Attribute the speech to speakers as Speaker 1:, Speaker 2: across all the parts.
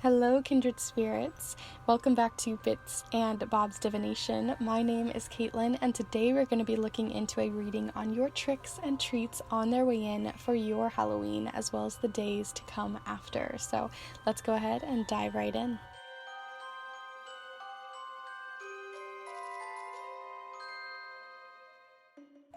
Speaker 1: Hello, kindred spirits. Welcome back to Bits and Bob's Divination. My name is Caitlin, and today we're going to be looking into a reading on your tricks and treats on their way in for your Halloween, as well as the days to come after. So let's go ahead and dive right in.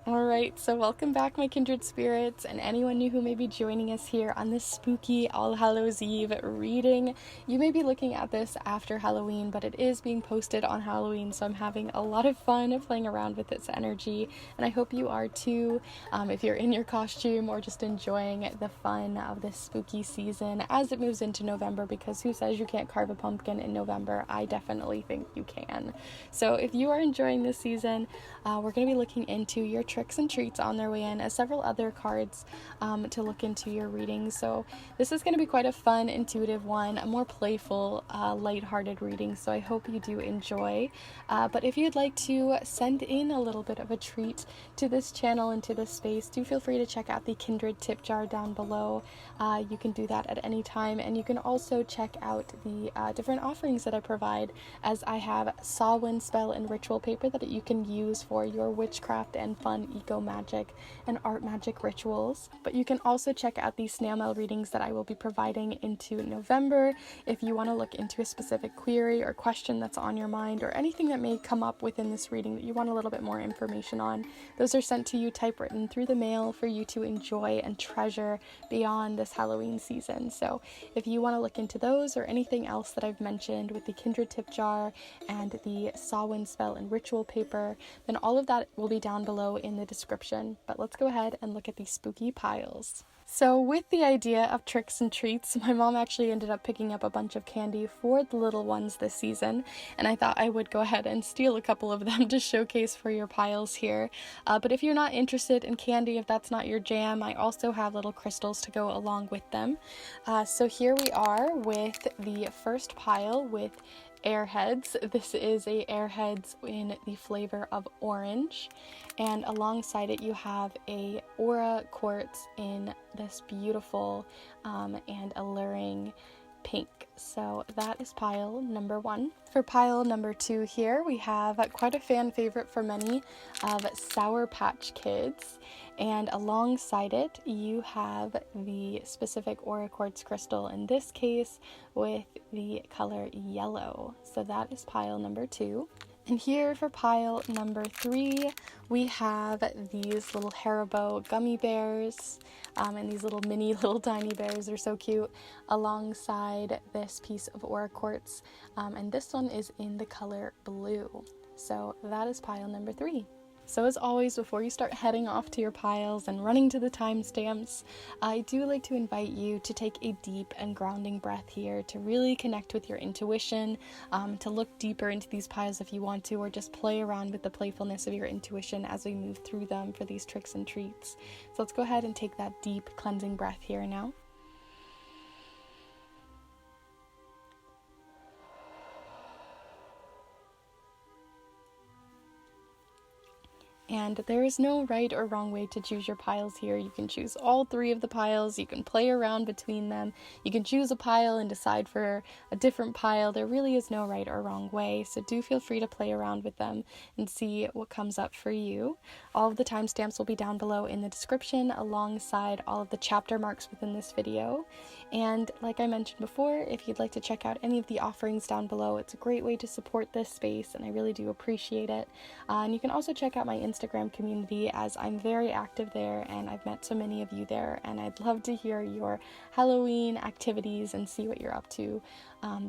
Speaker 1: Alright, so welcome back, my kindred spirits, and anyone new who may be joining us here on this spooky All Hallows Eve reading. You may be looking at this after Halloween, but it is being posted on Halloween, so I'm having a lot of fun playing around with its energy, and I hope you are too, if you're in your costume or just enjoying the fun of this spooky season as it moves into November, because who says you can't carve a pumpkin in November? I definitely think you can. So if you are enjoying this season, we're going to be looking into your tricks and treats on their way in, as several other cards to look into your reading. So this is going to be quite a fun, intuitive one, a more playful, lighthearted reading, so I hope you do enjoy. But if you'd like to send in a little bit of a treat to this channel and to this space, do feel free to check out the Kindred tip jar down below. You can do that at any time, and you can also check out the different offerings that I provide, as I have Samhain spell and ritual paper that you can use for your witchcraft and fun eco magic and art magic rituals. But you can also check out the snail mail readings that I will be providing into November if you want to look into a specific query or question that's on your mind, or anything that may come up within this reading that you want a little bit more information on. Those are sent to you typewritten through the mail for you to enjoy and treasure beyond this Halloween season. So if you want to look into those or anything else that I've mentioned with the Kindred tip jar and the Samhain spell and ritual paper, then all of that will be down below in the description. But let's go ahead and look at these spooky piles. So with the idea of tricks and treats, my mom actually ended up picking up a bunch of candy for the little ones this season, and I thought I would go ahead and steal a couple of them to showcase for your piles here. But if you're not interested in candy, if that's not your jam, I also have little crystals to go along with them. So here we are with the first pile with Airheads. This is a Airheads in the flavor of orange, and alongside it you have a aura quartz in this beautiful and alluring pink. So that is pile number one. For pile number two here, we have quite a fan favorite for many of Sour Patch Kids, and alongside it you have the specific aura quartz crystal, in this case with the color yellow. So that is pile number two. And here for pile number three, we have these little Haribo gummy bears, and these little tiny bears are so cute, alongside this piece of aura quartz, and this one is in the color blue. So that is pile number three. So as always, before you start heading off to your piles and running to the timestamps, I do like to invite you to take a deep and grounding breath here to really connect with your intuition, to look deeper into these piles if you want to, or just play around with the playfulness of your intuition as we move through them for these tricks and treats. So let's go ahead and take that deep cleansing breath here now. And there is no right or wrong way to choose your piles here. You can choose all three of the piles, you can play around between them, you can choose a pile and decide for a different pile. There really is no right or wrong way, so do feel free to play around with them and see what comes up for you. All of the timestamps will be down below in the description, alongside all of the chapter marks within this video. And like I mentioned before, if you'd like to check out any of the offerings down below, it's a great way to support this space, and I really do appreciate it. And you can also check out my Instagram community, as I'm very active there and I've met so many of you there, and I'd love to hear your Halloween activities and see what you're up to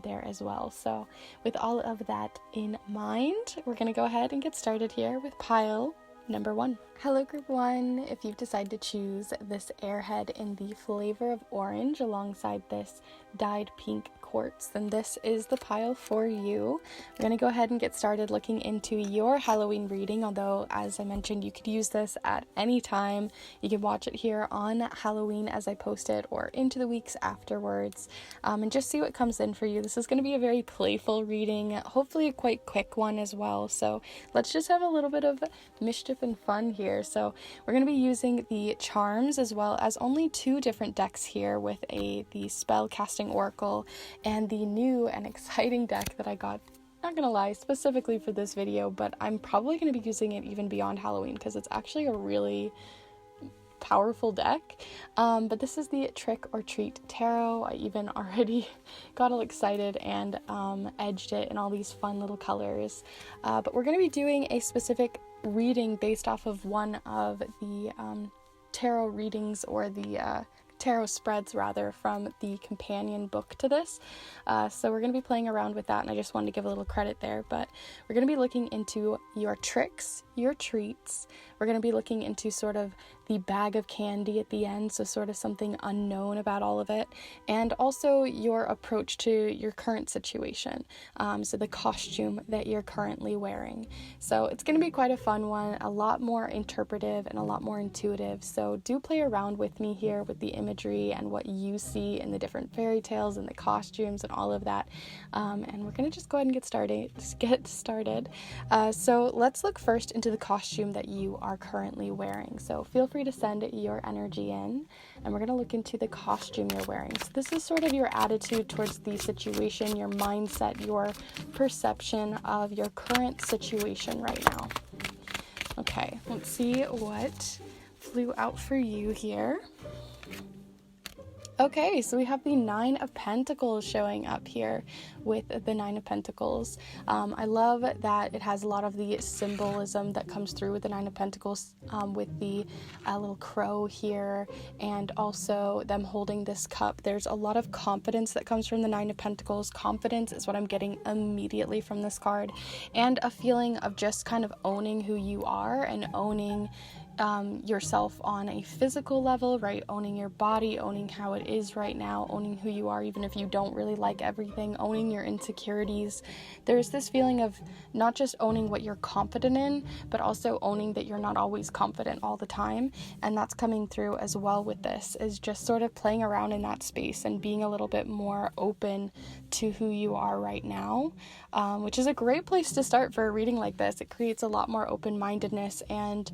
Speaker 1: there as well. So with all of that in mind, we're going to go ahead and get started here with pile number one. Hello group one, if you've decided to choose this Airhead in the flavor of orange alongside this dyed pink quartz, then this is the pile for you. We're going to go ahead and get started looking into your Halloween reading, although as I mentioned, you could use this at any time. You can watch it here on Halloween as I post it, or into the weeks afterwards, and just see what comes in for you. This is going to be a very playful reading, hopefully a quite quick one as well, so let's just have a little bit of mischief and fun here. So we're going to be using the charms, as well as only two different decks here with the spell casting oracle and the new and exciting deck that I got, not gonna lie, specifically for this video, but I'm probably gonna be using it even beyond Halloween because it's actually a really powerful deck. But this is the Trick or Treat Tarot. I even already got all excited and edged it in all these fun little colors. But we're going to be doing a specific reading based off of one of the tarot readings, or the tarot spreads rather, from the companion book to this. So we're going to be playing around with that, and I just wanted to give a little credit there. But we're going to be looking into your tricks, your treats. We're going to be looking into sort of the bag of candy at the end, so sort of something unknown about all of it, and also your approach to your current situation, so the costume that you're currently wearing. So it's going to be quite a fun one, a lot more interpretive and a lot more intuitive, so do play around with me here with the imagery and what you see in the different fairy tales and the costumes and all of that, and we're going to just go ahead and get started. So let's look first into the costume that you are currently wearing. So feel free to send your energy in, and we're going to look into the costume you're wearing. So this is sort of your attitude towards the situation, your mindset, your perception of your current situation right now. Okay, let's see what flew out for you here. Okay, so we have the Nine of Pentacles showing up here with the Nine of Pentacles. I love that it has a lot of the symbolism that comes through with the Nine of Pentacles, with the little crow here, and also them holding this cup. There's a lot of confidence that comes from the Nine of Pentacles. Confidence is what I'm getting immediately from this card, and a feeling of just kind of owning who you are and owning yourself on a physical level, right? Owning your body, owning how it is right now, owning who you are, even if you don't really like everything, owning your insecurities. There's this feeling of not just owning what you're confident in, but also owning that you're not always confident all the time. And that's coming through as well with this, is just sort of playing around in that space and being a little bit more open to who you are right now, which is a great place to start for a reading like this. It creates a lot more open-mindedness, and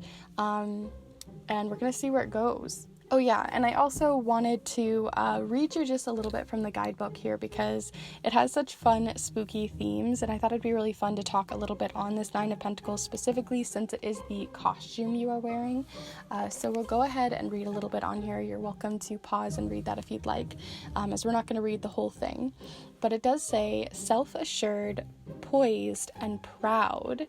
Speaker 1: we're gonna see where it goes. Oh yeah, and I also wanted to read you just a little bit from the guidebook here, because it has such fun, spooky themes, and I thought it'd be really fun to talk a little bit on this Nine of Pentacles specifically, since it is the costume you are wearing. So we'll go ahead and read a little bit on here. You're welcome to pause and read that if you'd like, as we're not going to read the whole thing. But it does say, self-assured, poised, and proud.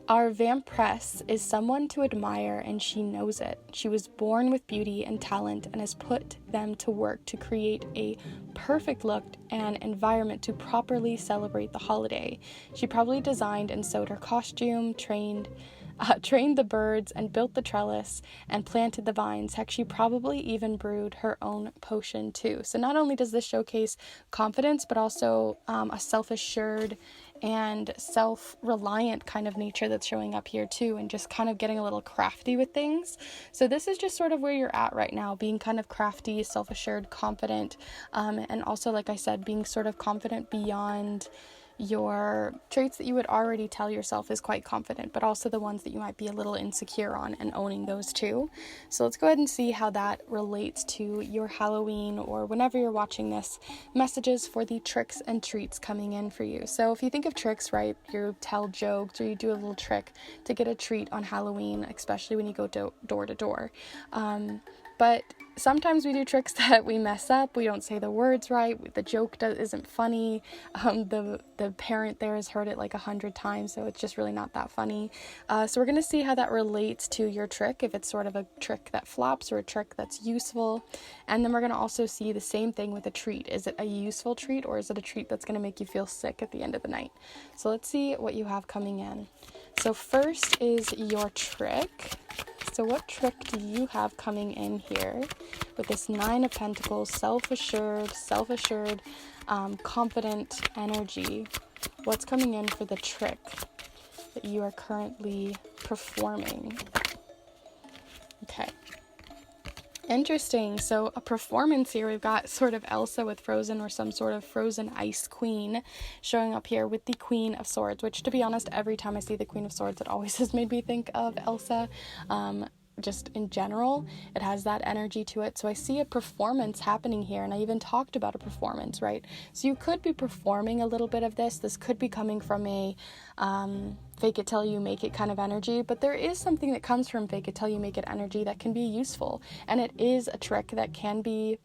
Speaker 1: Our Vampress is someone to admire, and she knows it. She was born with beauty and talent and has put them to work to create a perfect look and environment to properly celebrate the holiday. She probably designed and sewed her costume, trained the birds and built the trellis and planted the vines. Heck, she probably even brewed her own potion too. So not only does this showcase confidence, but also a self-assured and self-reliant kind of nature that's showing up here too, and just kind of getting a little crafty with things. So this is just sort of where you're at right now, being kind of crafty, self-assured, confident, and also, like I said, being sort of confident beyond your traits that you would already tell yourself is quite confident, but also the ones that you might be a little insecure on, and owning those too. So let's go ahead and see how that relates to your Halloween, or whenever you're watching this, messages for the tricks and treats coming in for you. So if you think of tricks, right, you tell jokes or you do a little trick to get a treat on Halloween, especially when you go door to door. But sometimes we do tricks that we mess up. We don't say the words right. The joke isn't funny. The parent there has heard it like 100 times, so it's just really not that funny. So we're going to see how that relates to your trick, if it's sort of a trick that flops or a trick that's useful. And then we're going to also see the same thing with a treat. Is it a useful treat, or is it a treat that's going to make you feel sick at the end of the night? So let's see what you have coming in. So first is your trick. So what trick do you have coming in here with this Nine of Pentacles, self-assured, confident energy? What's coming in for the trick that you are currently performing? Okay. Interesting. So a performance here, we've got sort of Elsa with Frozen, or some sort of frozen ice queen showing up here with the Queen of Swords, which, to be honest, every time I see the Queen of Swords, it always has made me think of Elsa. just in general, it has that energy to it. So I see a performance happening here, and I even talked about a performance, right? So you could be performing a little bit of this. This could be coming from a fake it till you make it kind of energy, but there is something that comes from fake it till you make it energy that can be useful, and it is a trick that can be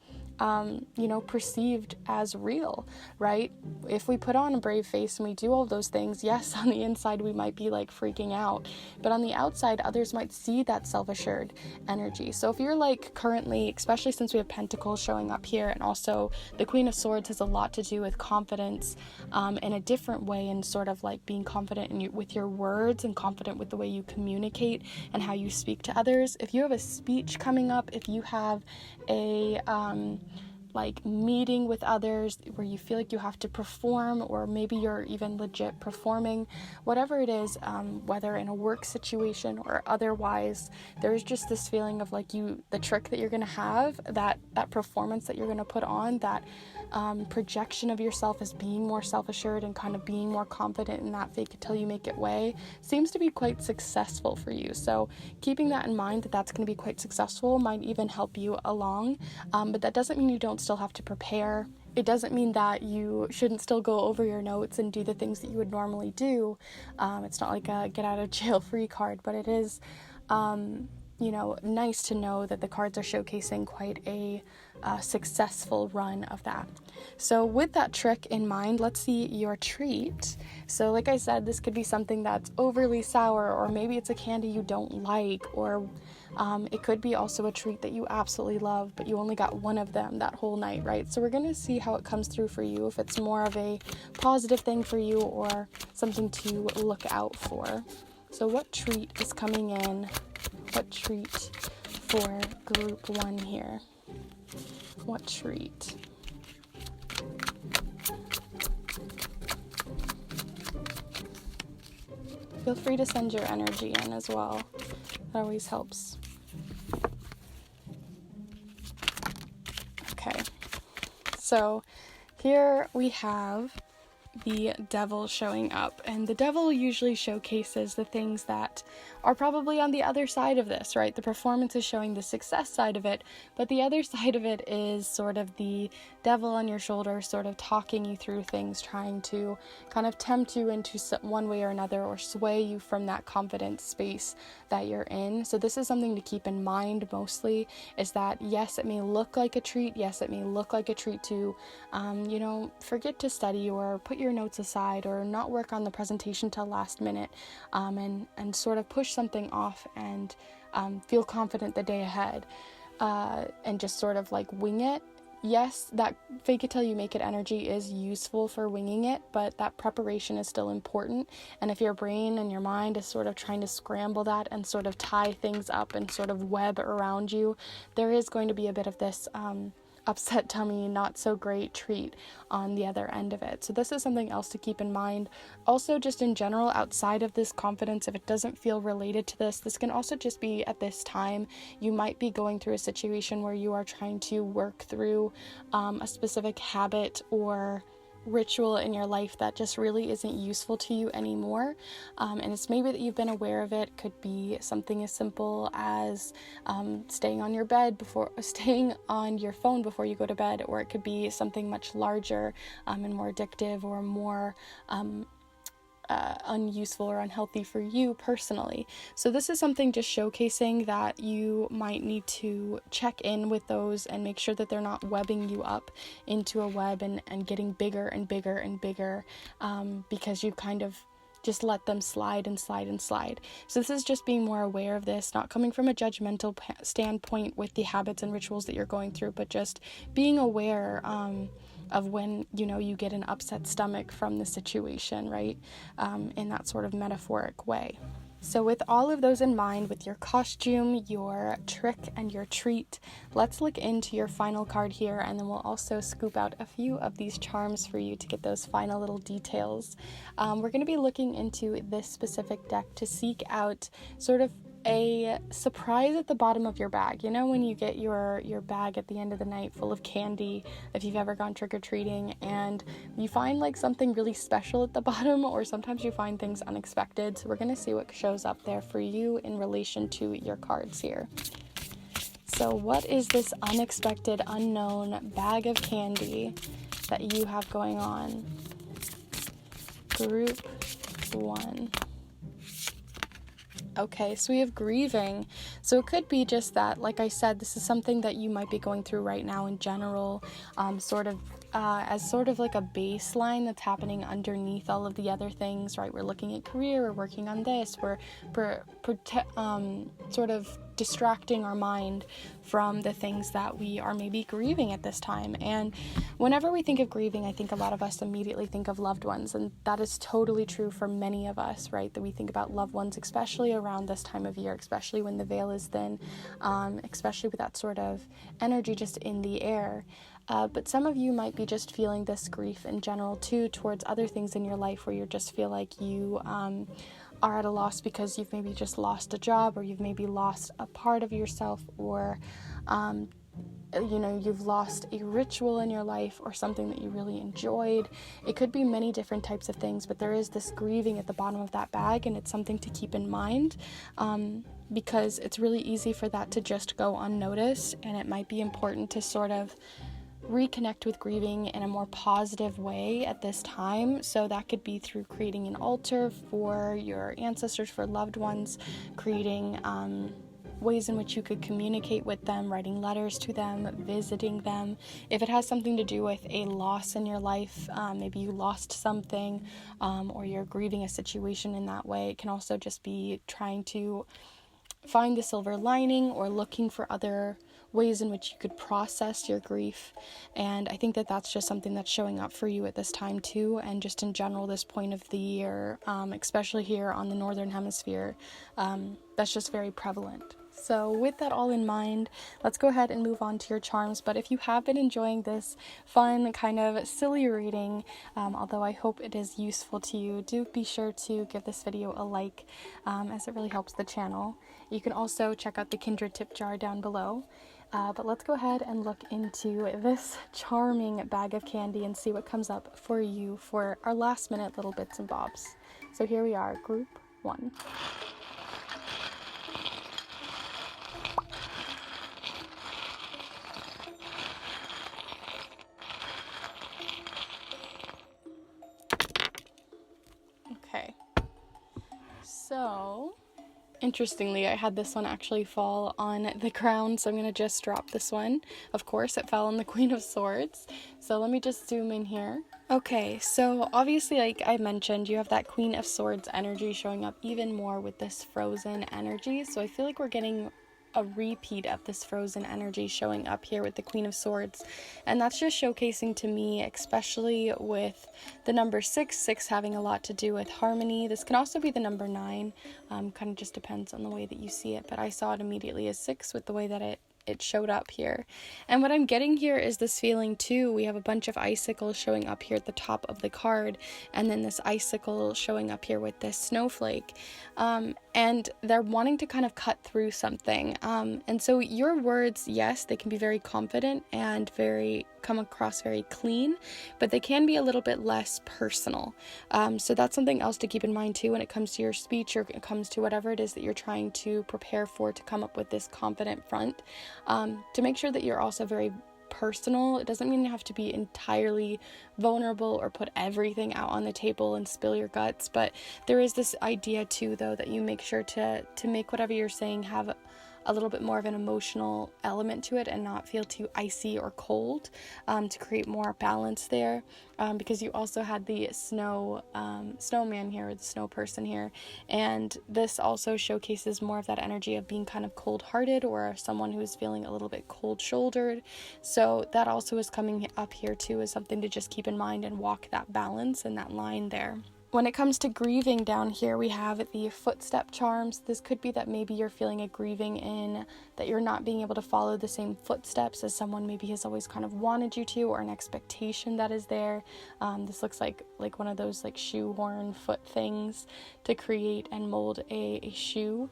Speaker 1: perceived as real, right? If we put on a brave face and we do all those things, yes, on the inside we might be like freaking out, but on the outside others might see that self-assured energy. So if you're like currently, especially since we have Pentacles showing up here, and also the Queen of Swords has a lot to do with confidence in a different way, and sort of like being confident with your words and confident with the way you communicate and how you speak to others. If you have a speech coming up, if you have a meeting with others where you feel like you have to perform, or maybe you're even legit performing, whatever it is, whether in a work situation or otherwise, there's just this feeling of like the trick that you're going to have, that performance that you're going to put on, that projection of yourself as being more self-assured and kind of being more confident in that fake it till you make it way, seems to be quite successful for you. So keeping that in mind, that's going to be quite successful, might even help you along, but that doesn't mean you don't still have to prepare. It doesn't mean that you shouldn't still go over your notes and do the things that you would normally do. It's not like a get out of jail free card, but it is nice to know that the cards are showcasing quite a successful run of that. So with that trick in mind, let's see your treat. So like I said, this could be something that's overly sour, or maybe it's a candy you don't like, or it could be also a treat that you absolutely love, but you only got one of them that whole night, right? So we're going to see how it comes through for you, if it's more of a positive thing for you or something to look out for. So what treat is coming in? What treat for group 1 here? What treat? Feel free to send your energy in as well. That always helps. Okay, so here we have the devil showing up, and the devil usually showcases the things that are probably on the other side of this, right? The performance is showing the success side of it, but the other side of it is sort of the devil on your shoulder, sort of talking you through things, trying to kind of tempt you into one way or another, or sway you from that confident space that you're in. So this is something to keep in mind mostly, is that yes, it may look like a treat, yes, it may look like a treat to forget to study or put your notes aside or not work on the presentation till last minute, and sort of push something off and feel confident the day ahead, and just sort of like wing it. Yes, that fake it till you make it energy is useful for winging it, but that preparation is still important. And if your brain and your mind is sort of trying to scramble that and sort of tie things up and sort of web around you, there is going to be a bit of this upset tummy, not so great treat on the other end of it. So this is something else to keep in mind. Also, just in general, outside of this confidence, if it doesn't feel related to this can also just be at this time, you might be going through a situation where you are trying to work through a specific habit or ritual in your life that just really isn't useful to you anymore, and it's maybe that you've been aware of it. Could be something as simple as staying on your phone before you go to bed, or it could be something much larger and more addictive, or more unuseful or unhealthy for you personally. So this is something just showcasing that you might need to check in with those and make sure that they're not webbing you up into a web and getting bigger and bigger and bigger, because you kind of just let them slide and slide and slide. So this is just being more aware of this, not coming from a judgmental standpoint with the habits and rituals that you're going through, but just being aware of when, you get an upset stomach from the situation, right? In that sort of metaphoric way. So with all of those in mind, with your costume, your trick, and your treat, let's look into your final card here, and then we'll also scoop out a few of these charms for you to get those final little details. We're going to be looking into this specific deck to seek out sort of a surprise at the bottom of your bag. You know, when you get your bag at the end of the night full of candy, if you've ever gone trick-or-treating, and you find like something really special at the bottom, or sometimes you find things unexpected. So we're going to see what shows up there for you in relation to your cards here. So what is this unexpected, unknown bag of candy that you have going on? Group 1. Okay, so we have grieving. So it could be just that, like I said, this is something that you might be going through right now in general, as sort of like a baseline that's happening underneath all of the other things, right? We're looking at career, we're working on this, we're sort of distracting our mind from the things that we are maybe grieving at this time. And whenever we think of grieving, I think a lot of us immediately think of loved ones, and that is totally true for many of us, right? That we think about loved ones, especially around this time of year, especially when the veil is thin, especially with that sort of energy just in the air. But some of you might be just feeling this grief in general too towards other things in your life, where you just feel like you are at a loss because you've maybe just lost a job, or you've maybe lost a part of yourself, or you've lost a ritual in your life or something that you really enjoyed. It could be many different types of things, but there is this grieving at the bottom of that bag, and it's something to keep in mind, because it's really easy for that to just go unnoticed, and it might be important to sort of reconnect with grieving in a more positive way at this time. So that could be through creating an altar for your ancestors, for loved ones, creating ways in which you could communicate with them, writing letters to them, visiting them. If it has something to do with a loss in your life, maybe you lost something, or you're grieving a situation in that way, it can also just be trying to find the silver lining or looking for other ways in which you could process your grief. And I think that that's just something that's showing up for you at this time too, and just in general this point of the year, especially here on the northern hemisphere, that's just very prevalent. So with that all in mind, let's go ahead and move on to your charms. But if you have been enjoying this fun, kind of silly reading, although I hope it is useful to you, do be sure to give this video a like, as it really helps the channel. You can also check out the Kindred tip jar down below. But let's go ahead and look into this charming bag of candy and see what comes up for you for our last minute little bits and bobs. So here we are, group 1. Okay, so interestingly, I had this one actually fall on the ground, so I'm going to just drop this one. Of course, it fell on the Queen of Swords. So let me just zoom in here. Okay, so obviously, like I mentioned, you have that Queen of Swords energy showing up even more with this frozen energy. So I feel like we're getting a repeat of this frozen energy showing up here with the Queen of Swords, and that's just showcasing to me, especially with the number 6 having a lot to do with harmony. This can also be the number 9, kind of just depends on the way that you see it, but I saw it immediately as 6 with the way that it showed up here. And what I'm getting here is this feeling too. We have a bunch of icicles showing up here at the top of the card, and then this icicle showing up here with this snowflake, and they're wanting to kind of cut through something, and so your words, yes, they can be very confident and come across very clean, but they can be a little bit less personal, so that's something else to keep in mind too when it comes to your speech, or it comes to whatever it is that you're trying to prepare for to come up with this confident front, to make sure that you're also very personal. It doesn't mean you have to be entirely vulnerable or put everything out on the table and spill your guts, but there is this idea too, though, that you make sure to make whatever you're saying have a little bit more of an emotional element to it and not feel too icy or cold, to create more balance there, because you also had the snowman here, or the snow person here, and this also showcases more of that energy of being kind of cold-hearted, or someone who's feeling a little bit cold-shouldered. So that also is coming up here too, as something to just keep in mind and walk that balance and that line there. When it comes to grieving down here, we have the footstep charms. This could be that maybe you're feeling a grieving in that you're not being able to follow the same footsteps as someone maybe has always kind of wanted you to, or an expectation that is there. This looks like one of those shoehorn foot things to create and mold a shoe.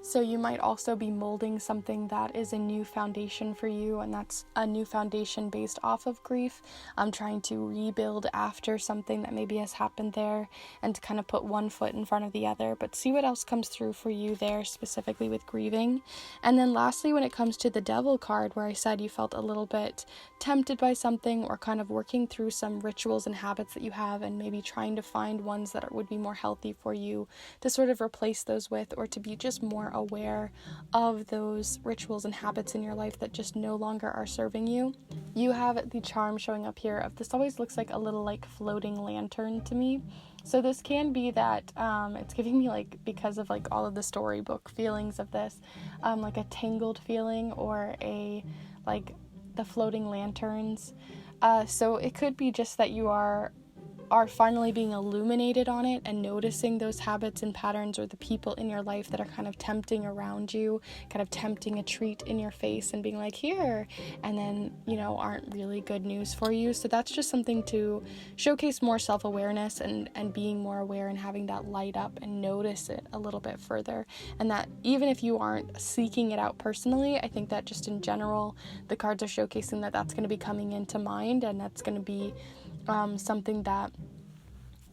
Speaker 1: So you might also be molding something that is a new foundation for you, and that's a new foundation based off of grief. I'm trying to rebuild after something that maybe has happened there, and to kind of put one foot in front of the other, but see what else comes through for you there, specifically with grieving. And then lastly, when it comes to the Devil card, where I said you felt a little bit tempted by something, or kind of working through some rituals and habits that you have, and maybe trying to find ones that would be more healthy for you to sort of replace those with, or to be just more aware of those rituals and habits in your life that just no longer are serving you. You have the charm showing up here of, this always looks like a little like floating lantern to me. So this can be that it's giving me, like, because of like all of the storybook feelings of this, like a tangled feeling, or a like the floating lanterns. So it could be just that you are finally being illuminated on it and noticing those habits and patterns, or the people in your life that are kind of tempting around you, kind of tempting a treat in your face and being like, here, and then, aren't really good news for you. So that's just something to showcase more self-awareness and being more aware, and having that light up and notice it a little bit further. And that even if you aren't seeking it out personally, I think that just in general, the cards are showcasing that that's going to be coming into mind, and that's going to be something that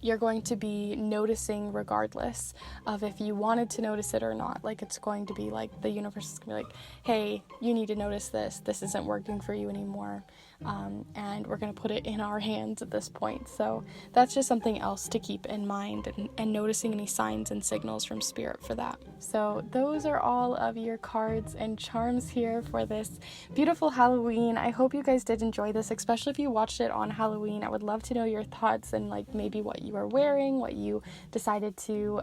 Speaker 1: you're going to be noticing regardless of if you wanted to notice it or not. Like, it's going to be like the universe is going to be like, hey, you need to notice this. This isn't working for you anymore. And we're going to put it in our hands at this point. So that's just something else to keep in mind, and noticing any signs and signals from spirit for that. So those are all of your cards and charms here for this beautiful Halloween. I hope you guys did enjoy this, especially if you watched it on Halloween. I would love to know your thoughts, and like maybe what you are wearing, what you decided to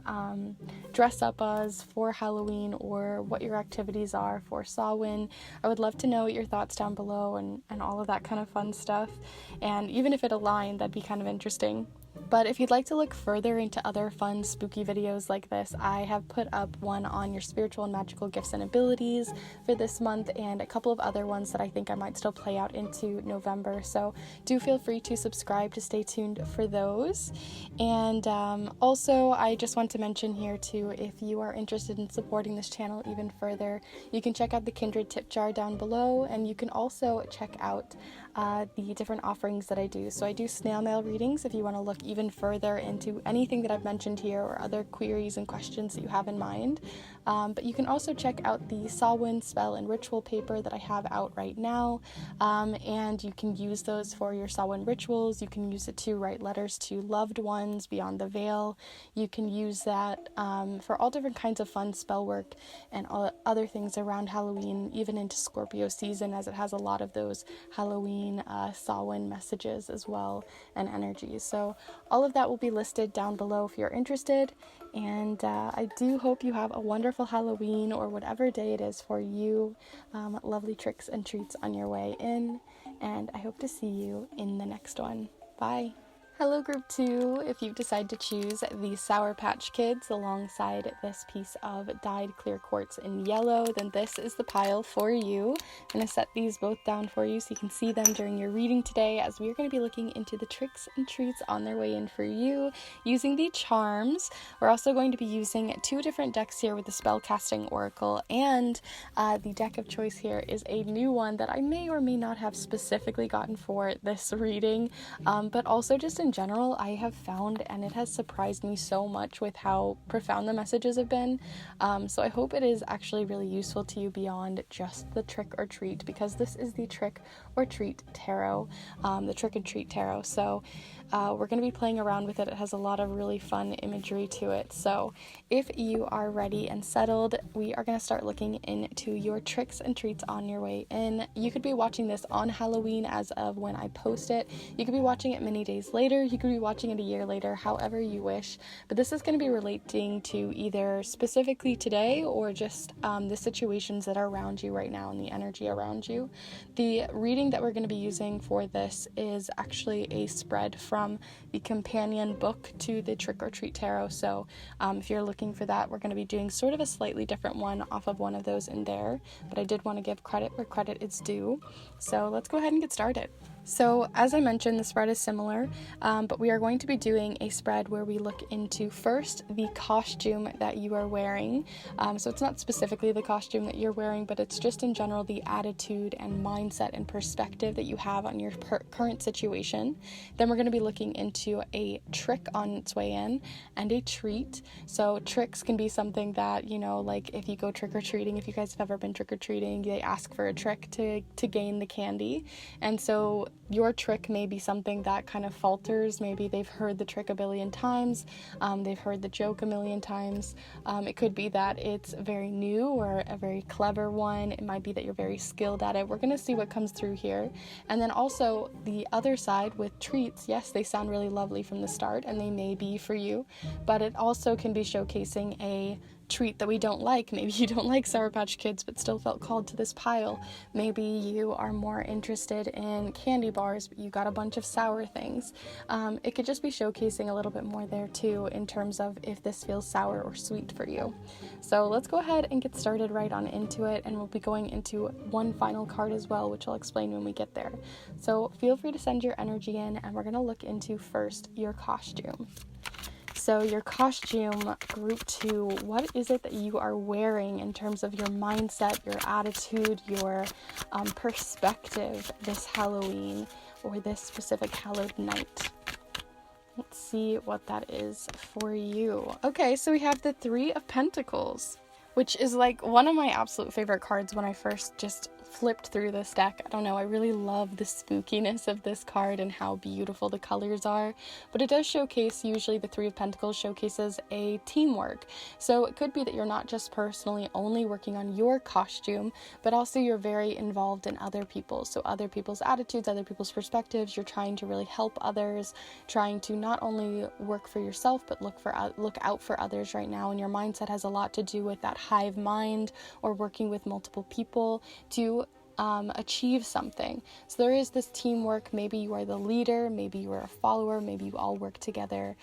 Speaker 1: dress up as for Halloween, or what your activities are for Samhain. I would love to know your thoughts down below, and all of that kind of fun stuff. And even if it aligned, that'd be kind of interesting. But if you'd like to look further into other fun, spooky videos like this, I have put up one on your spiritual and magical gifts and abilities for this month, and a couple of other ones that I think I might still play out into November. So do feel free to subscribe to stay tuned for those. And also, I just want to mention here too, if you are interested in supporting this channel even further, you can check out the Kindred tip jar down below, and you can also check out the different offerings that I do. So I do snail mail readings if you want to look even further into anything that I've mentioned here, or other queries and questions that you have in mind. But you can also check out the Samhain spell and ritual paper that I have out right now, and you can use those for your Samhain rituals. You can use it to write letters to loved ones beyond the veil. You can use that for all different kinds of fun spell work and all other things around Halloween, even into Scorpio season, as it has a lot of those Halloween Samhain messages as well, and energies. So all of that will be listed down below if you're interested. And I do hope you have a wonderful Halloween, or whatever day it is for you. Lovely tricks and treats on your way in, and I hope to see you in the next one. Bye. Hello Group 2, if you decide to choose the Sour Patch Kids alongside this piece of dyed clear quartz in yellow, then this is the pile for you. I'm going to set these both down for you so you can see them during your reading today, as we're going to be looking into the tricks and treats on their way in for you using the charms. We're also going to be using two different decks here with the Spellcasting Oracle, and the deck of choice here is a new one that I may or may not have specifically gotten for this reading, but also just in general, I have found, and it has surprised me so much with how profound the messages have been. So I hope it is actually really useful to you beyond just the trick or treat, because this is the trick or treat tarot, the trick and treat tarot. So we're going to be playing around with it. It has a lot of really fun imagery to it. So if you are ready and settled, we are going to start looking into your tricks and treats on your way in. You could be watching this on Halloween as of when I post it. You could be watching it many days later. You could be watching it a year later, however you wish. But this is going to be relating to either specifically today, or just the situations that are around you right now and the energy around you. The reading that we're going to be using for this is actually a spread from the companion book to the Trick or Treat Tarot. So if you're looking for that, we're going to be doing sort of a slightly different one off of one of those in there. But I did want to give credit where credit is due. So let's go ahead and get started. So as I mentioned, the spread is similar, but we are going to be doing a spread where we look into first the costume that you are wearing. So it's not specifically the costume that you're wearing, but it's just in general the attitude and mindset and perspective that you have on your current situation. Then we're going to be looking into a trick on its way in and a treat. So tricks can be something that, like if you go trick-or-treating, if you guys have ever been trick-or-treating, they ask for a trick to gain the candy. And so your trick may be something that kind of falters. Maybe they've heard the trick a billion times, they've heard the joke a million times. It could be that it's very new or a very clever one. It might be that you're very skilled at it. We're going to see what comes through here. And then also the other side with treats, yes, they sound really lovely from the start and they may be for you, but it also can be showcasing a treat that we don't like. Maybe you don't like Sour Patch Kids but still felt called to this pile. Maybe you are more interested in candy bars but you got a bunch of sour things. It could just be showcasing a little bit more there too in terms of if this feels sour or sweet for you. So let's go ahead and get started right on into it, and we'll be going into one final card as well, which I'll explain when we get there. So feel free to send your energy in, and we're going to look into first your costume. So your costume, group 2, what is it that you are wearing in terms of your mindset, your attitude, your perspective this Halloween or this specific hallowed night? Let's see what that is for you. Okay, so we have the 3 of Pentacles, which is like one of my absolute favorite cards when I first just flipped through this deck. I don't know, I really love the spookiness of this card and how beautiful the colors are, but it does showcase, usually the 3 of Pentacles showcases a teamwork. So it could be that you're not just personally only working on your costume, but also you're very involved in other people. So other people's attitudes, other people's perspectives, you're trying to really help others, trying to not only work for yourself, but look out for others right now. And your mindset has a lot to do with that hive mind or working with multiple people to achieve something. So there is this teamwork. Maybe you are the leader, maybe you are a follower, maybe you all work together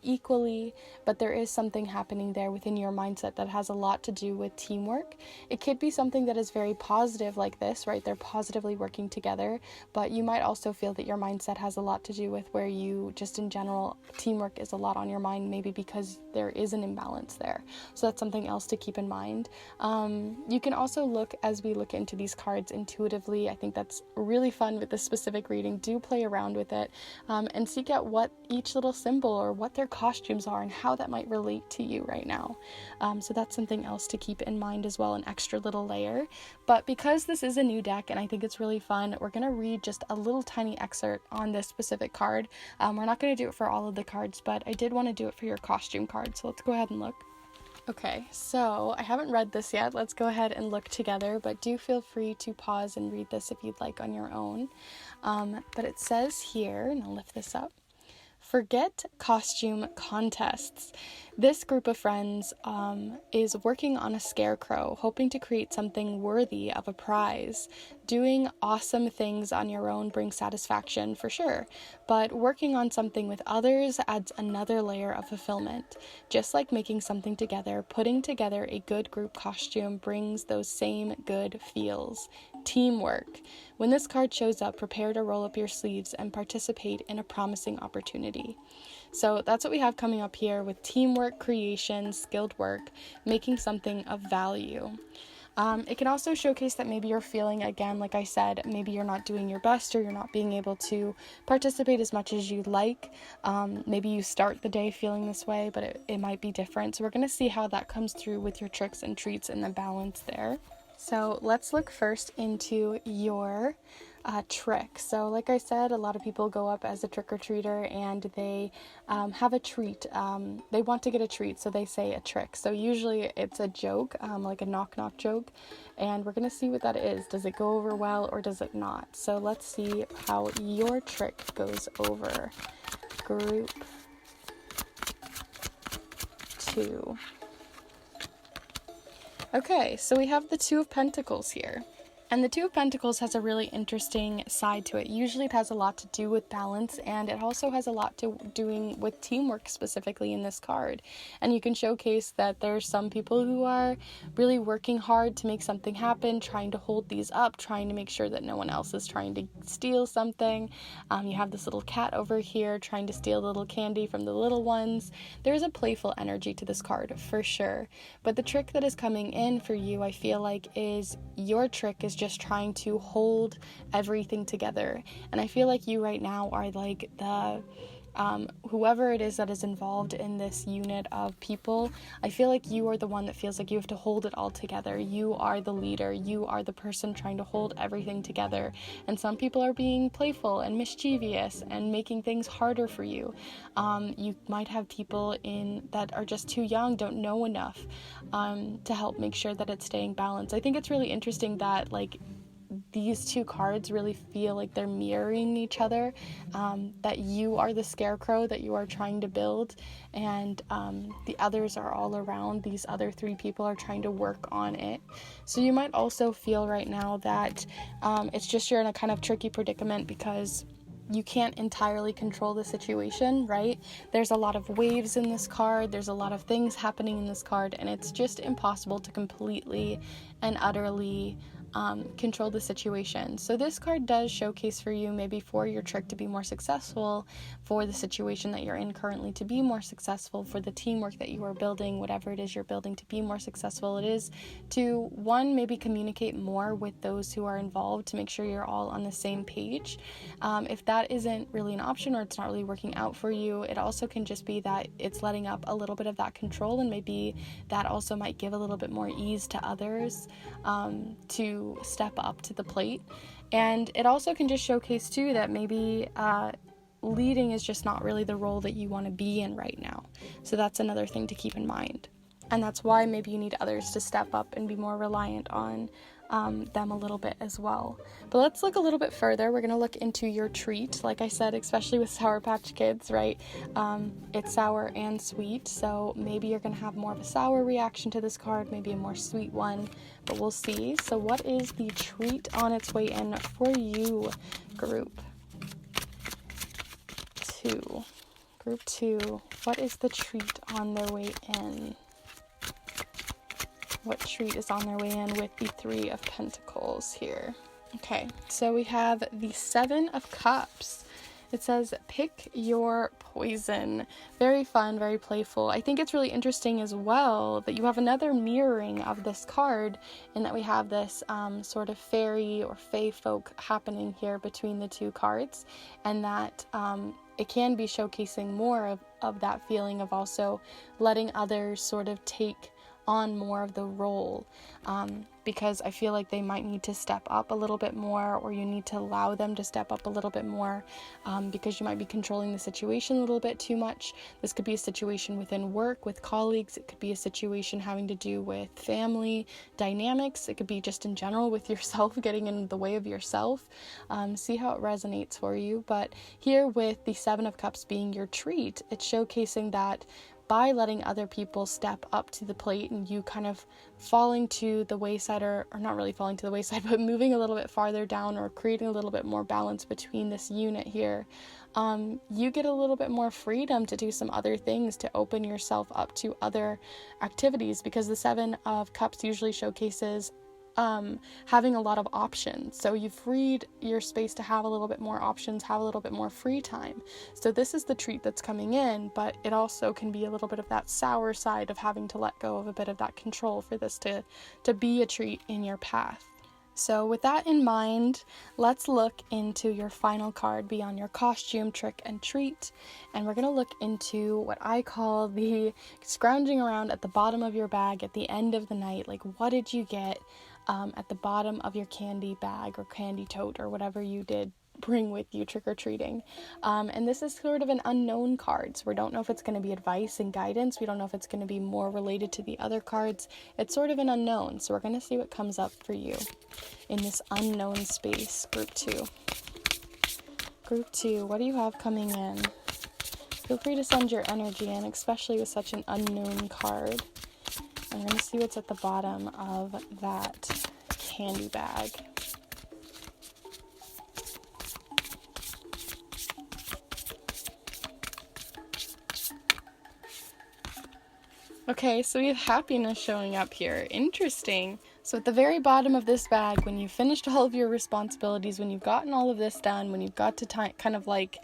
Speaker 1: equally, but there is something happening there within your mindset that has a lot to do with teamwork. It could be something that is very positive like this, right? They're positively working together, but you might also feel that your mindset has a lot to do with where you just in general, teamwork is a lot on your mind, maybe because there is an imbalance there. So that's something else to keep in mind. You can also look, as we look into these cards intuitively, I think that's really fun with this specific reading. Do play around with it and seek out what each little symbol or what their costumes are and how that might relate to you right now. So that's something else to keep in mind as well, an extra little layer. But because this is a new deck and I think it's really fun, we're going to read just a little tiny excerpt on this specific card. We're not going to do it for all of the cards, but I did want to do it for your costume card. So let's go ahead and look. Okay, so I haven't read this yet. Let's go ahead and look together, but do feel free to pause and read this if you'd like on your own. But it says here, and I'll lift this up, forget costume contests. This group of friends is working on a scarecrow, hoping to create something worthy of a prize. Doing awesome things on your own brings satisfaction for sure, but working on something with others adds another layer of fulfillment. Just like making something together, putting together a good group costume brings those same good feels. Teamwork. When this card shows up, prepare to roll up your sleeves and participate in a promising opportunity. So that's what we have coming up here with teamwork, creation, skilled work, making something of value. It can also showcase that maybe you're feeling, again, like I said, maybe you're not doing your best or you're not being able to participate as much as you'd like. Maybe you start the day feeling this way, but it might be different. So we're going to see how that comes through with your tricks and treats and the balance there. So let's look first into your trick. So like I said, a lot of people go up as a trick-or-treater and they have a treat. They want to get a treat, so they say a trick. So usually it's a joke, like a knock-knock joke, and we're going to see what that is. Does it go over well or does it not? So let's see how your trick goes over. Group 2. Okay, so we have the 2 of Pentacles here. And the Two of Pentacles has a really interesting side to it. Usually it has a lot to do with balance, and it also has a lot to doing with teamwork specifically in this card. And you can showcase that there's some people who are really working hard to make something happen, trying to hold these up, trying to make sure that no one else is trying to steal something. You have this little cat over here trying to steal the little candy from the little ones. There's a playful energy to this card for sure. But the trick that is coming in for you, I feel like, is your trick is just trying to hold everything together. And I feel like you right now are like the whoever it is that is involved in this unit of people. I feel like you are the one that feels like you have to hold it all together. You are the leader. You are the person trying to hold everything together. And some people are being playful and mischievous and making things harder for you. You might have people in that are just too young, don't know enough to help make sure that it's staying balanced. I think it's really interesting that like these two cards really feel like they're mirroring each other, that you are the scarecrow that you are trying to build, and the others are all around. These other three people are trying to work on it. So you might also feel right now that it's just you're in a kind of tricky predicament because you can't entirely control the situation, right? There's a lot of waves in this card, there's a lot of things happening in this card, and it's just impossible to completely and utterly control the situation. So this card does showcase for you maybe for your trick to be more successful, for the situation that you're in currently to be more successful, for the teamwork that you are building, whatever it is you're building to be more successful. It is to, one, maybe communicate more with those who are involved to make sure you're all on the same page. If that isn't really an option or it's not really working out for you, it also can just be that it's letting up a little bit of that control, and maybe that also might give a little bit more ease to others to step up to the plate. And it also can just showcase too that maybe leading is just not really the role that you want to be in right now. So that's another thing to keep in mind. And that's why maybe you need others to step up and be more reliant on them a little bit as well. But let's look a little bit further. We're going to look into your treat. Like I said, especially with Sour Patch Kids, right? It's sour and sweet, so maybe you're going to have more of a sour reaction to this card, maybe a more sweet one, but we'll see. So what is the treat on its way in for you, group 2? Group 2, what is the treat on their way in? What treat is on their way in with the Three of Pentacles here? Okay, so we have the Seven of Cups. It says, pick your poison. Very fun, very playful. I think it's really interesting as well that you have another mirroring of this card, in that we have this sort of fairy or fae folk happening here between the two cards, and that it can be showcasing more of that feeling of also letting others sort of take on more of the role, because I feel like they might need to step up a little bit more, or you need to allow them to step up a little bit more, because you might be controlling the situation a little bit too much. This could be a situation within work, with colleagues. It could be a situation having to do with family dynamics. It could be just in general with yourself, getting in the way of yourself. See how it resonates for you. But here with the Seven of Cups being your treat, it's showcasing that by letting other people step up to the plate and you kind of falling to the wayside, or not really falling to the wayside, but moving a little bit farther down, or creating a little bit more balance between this unit here, you get a little bit more freedom to do some other things, to open yourself up to other activities, because the Seven of Cups usually showcases having a lot of options. So you've freed your space to have a little bit more options, have a little bit more free time. So this is the treat that's coming in, but it also can be a little bit of that sour side of having to let go of a bit of that control for this to be a treat in your path. So with that in mind, let's look into your final card beyond your costume, trick, and treat. And we're going to look into what I call the scrounging around at the bottom of your bag at the end of the night. Like, what did you get at the bottom of your candy bag or candy tote or whatever you did bring with you trick-or-treating. And this is sort of an unknown card, so we don't know if it's going to be advice and guidance. We don't know if it's going to be more related to the other cards. It's sort of an unknown, so we're going to see what comes up for you in this unknown space. Group 2. Group 2, what do you have coming in? Feel free to send your energy in, especially with such an unknown card. I'm going to see what's at the bottom of that candy bag. Okay, so we have happiness showing up here. Interesting. So at the very bottom of this bag, when you've finished all of your responsibilities, when you've gotten all of this done, when you've got to kind of like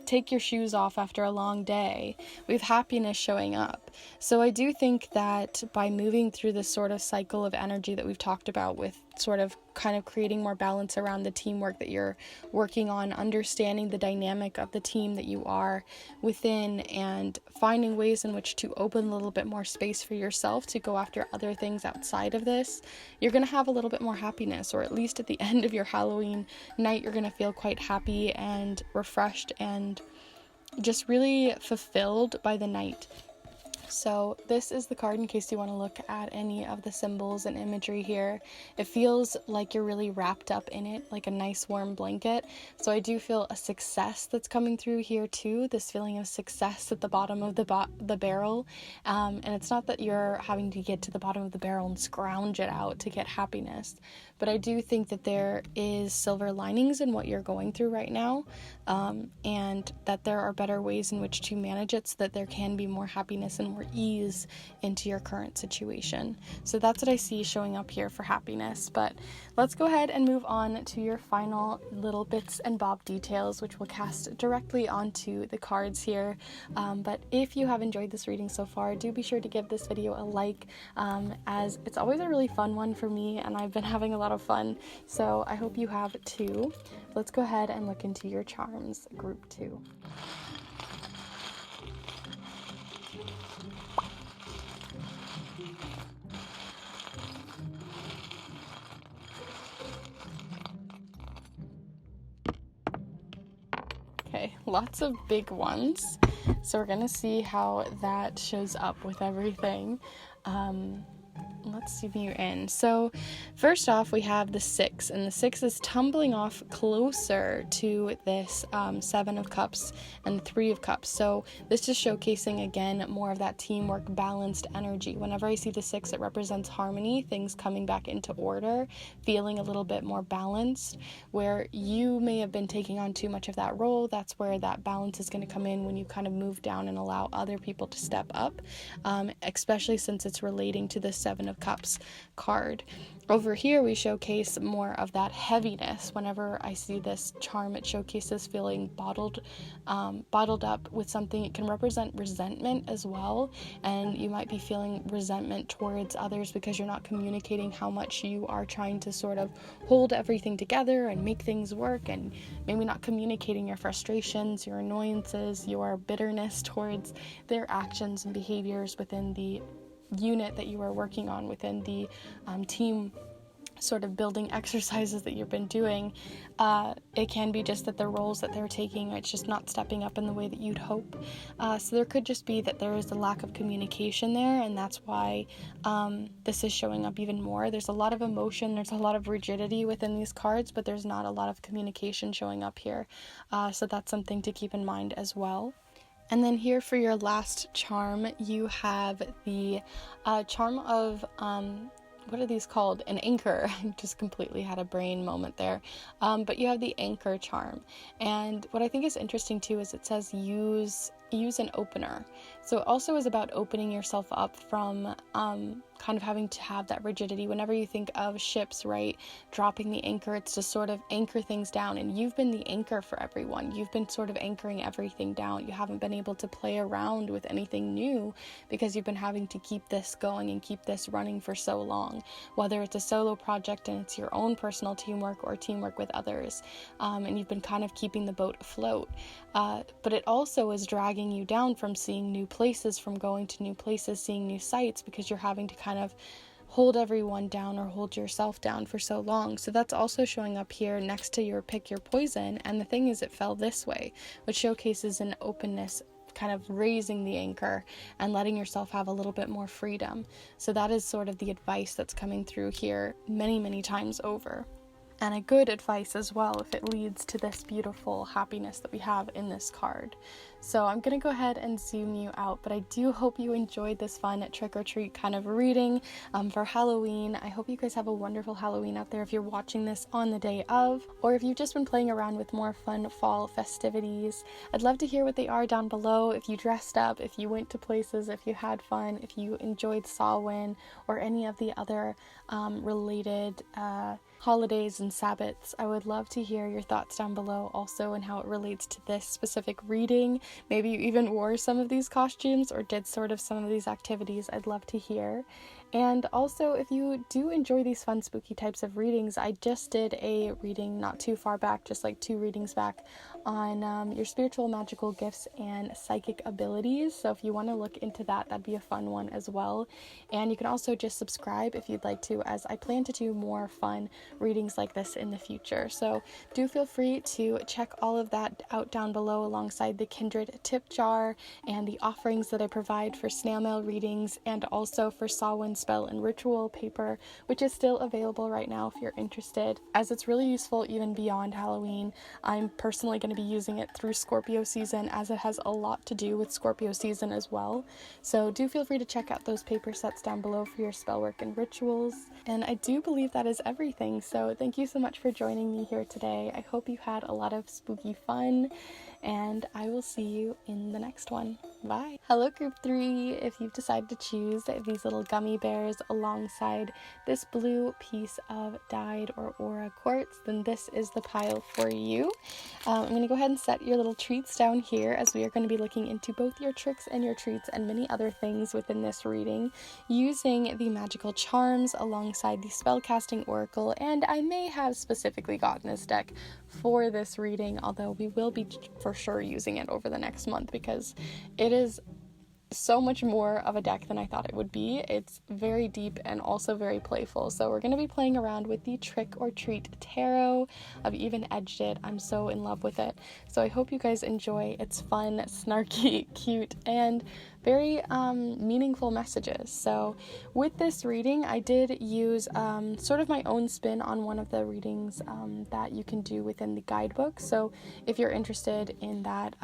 Speaker 1: take your shoes off after a long day, we have happiness showing up. So I do think that by moving through this sort of cycle of energy that we've talked about, with sort of kind of creating more balance around the teamwork that you're working on, understanding the dynamic of the team that you are within, and finding ways in which to open a little bit more space for yourself to go after other things outside of this, you're going to have a little bit more happiness, or at least at the end of your Halloween night, you're going to feel quite happy and refreshed and just really fulfilled by the night. So this is the card in case you want to look at any of the symbols and imagery here. It feels like you're really wrapped up in it, like a nice warm blanket. So I do feel a success that's coming through here too, this feeling of success at the bottom of the barrel. And it's not that you're having to get to the bottom of the barrel and scrounge it out to get happiness, but I do think that there is silver linings in what you're going through right now, and that there are better ways in which to manage it so that there can be more happiness and more ease into your current situation. So that's what I see showing up here for happiness. But let's go ahead and move on to your final little bits and bob details, which will cast directly onto the cards here. But if you have enjoyed this reading so far, do be sure to give this video a like, as it's always a really fun one for me, and I've been having a lot of fun, so I hope you have too. Let's go ahead and look into your charms, group 2. Okay, lots of big ones, so we're gonna see how that shows up with everything. Let's zoom you in. So first off, we have the 6, and the 6 is tumbling off closer to this 7 of Cups and the 3 of Cups. So this is showcasing again more of that teamwork, balanced energy. Whenever I see the 6, it represents harmony, things coming back into order, feeling a little bit more balanced. Where you may have been taking on too much of that role, that's where that balance is going to come in when you kind of move down and allow other people to step up, especially since it's relating to the 7 of Cups card. Over here, we showcase more of that heaviness. Whenever I see this charm, it showcases feeling bottled up with something. It can represent resentment as well, and you might be feeling resentment towards others because you're not communicating how much you are trying to sort of hold everything together and make things work, and maybe not communicating your frustrations, your annoyances, your bitterness towards their actions and behaviors within the unit that you are working on, within the team sort of building exercises that you've been doing. It can be just that the roles that they're taking, it's just not stepping up in the way that you'd hope. So there could just be that there is a lack of communication there, and that's why this is showing up even more. There's a lot of emotion, there's a lot of rigidity within these cards, but there's not a lot of communication showing up here. So that's something to keep in mind as well. And then here for your last charm, you have the charm of, what are these called? An anchor. I just completely had a brain moment there. But you have the anchor charm. And what I think is interesting too is it says use an opener. So it also is about opening yourself up from kind of having to have that rigidity. Whenever you think of ships, right, dropping the anchor, it's to sort of anchor things down, and you've been the anchor for everyone. You've been sort of anchoring everything down. You haven't been able to play around with anything new because you've been having to keep this going and keep this running for so long, whether it's a solo project and it's your own personal teamwork or teamwork with others, and you've been kind of keeping the boat afloat. But it also is dragging you down from seeing new places, from going to new places, seeing new sights, because you're having to kind of hold everyone down or hold yourself down for so long. So that's also showing up here next to your pick your poison. And the thing is, it fell this way, which showcases an openness, kind of raising the anchor and letting yourself have a little bit more freedom. So that is sort of the advice that's coming through here many, many times over. and a good advice as well if it leads to this beautiful happiness that we have in this card. So I'm going to go ahead and zoom you out, but I do hope you enjoyed this fun trick-or-treat kind of reading for Halloween. I hope you guys have a wonderful Halloween out there if you're watching this on the day of, or if you've just been playing around with more fun fall festivities. I'd love to hear what they are down below, if you dressed up, if you went to places, if you had fun, if you enjoyed Samhain or any of the other related holidays and Sabbats. I would love to hear your thoughts down below also and how it relates to this specific reading. Maybe you even wore some of these costumes or did sort of some of these activities. I'd love to hear. And also, if you do enjoy these fun spooky types of readings, I just did a reading not too far back, just like 2 readings back, on your spiritual magical gifts and psychic abilities. So if you want to look into that, that'd be a fun one as well. And you can also just subscribe if you'd like to, as I plan to do more fun readings like this in the future. So do feel free to check all of that out down below, alongside the Kindred tip jar and the offerings that I provide for snail mail readings, and also for Samhain spell and ritual paper, which is still available right now if you're interested, as it's really useful even beyond Halloween. I'm personally going to be using it through Scorpio season, as it has a lot to do with Scorpio season as well. So do feel free to check out those paper sets down below for your spell work and rituals. And I do believe that is everything. So thank you so much for joining me here today. I hope you had a lot of spooky fun, and I will see you in the next one. Bye. Hello group 3. If you've decided to choose these little gummy bears alongside this blue piece of dyed or aura quartz, then this is the pile for you. I'm going to go ahead and set your little treats down here, as we are going to be looking into both your tricks and your treats and many other things within this reading, using the magical charms alongside the spellcasting oracle. And I may have specifically gotten this deck for this reading, although we will be for sure using it over the next month, because it is so much more of a deck than I thought it would be. It's very deep and also very playful. So we're going to be playing around with the Trick or Treat Tarot. I've even edged it. I'm so in love with it. So I hope you guys enjoy. It's fun, snarky, cute, and very meaningful messages. So with this reading, I did use sort of my own spin on one of the readings that you can do within the guidebook. So if you're interested in that,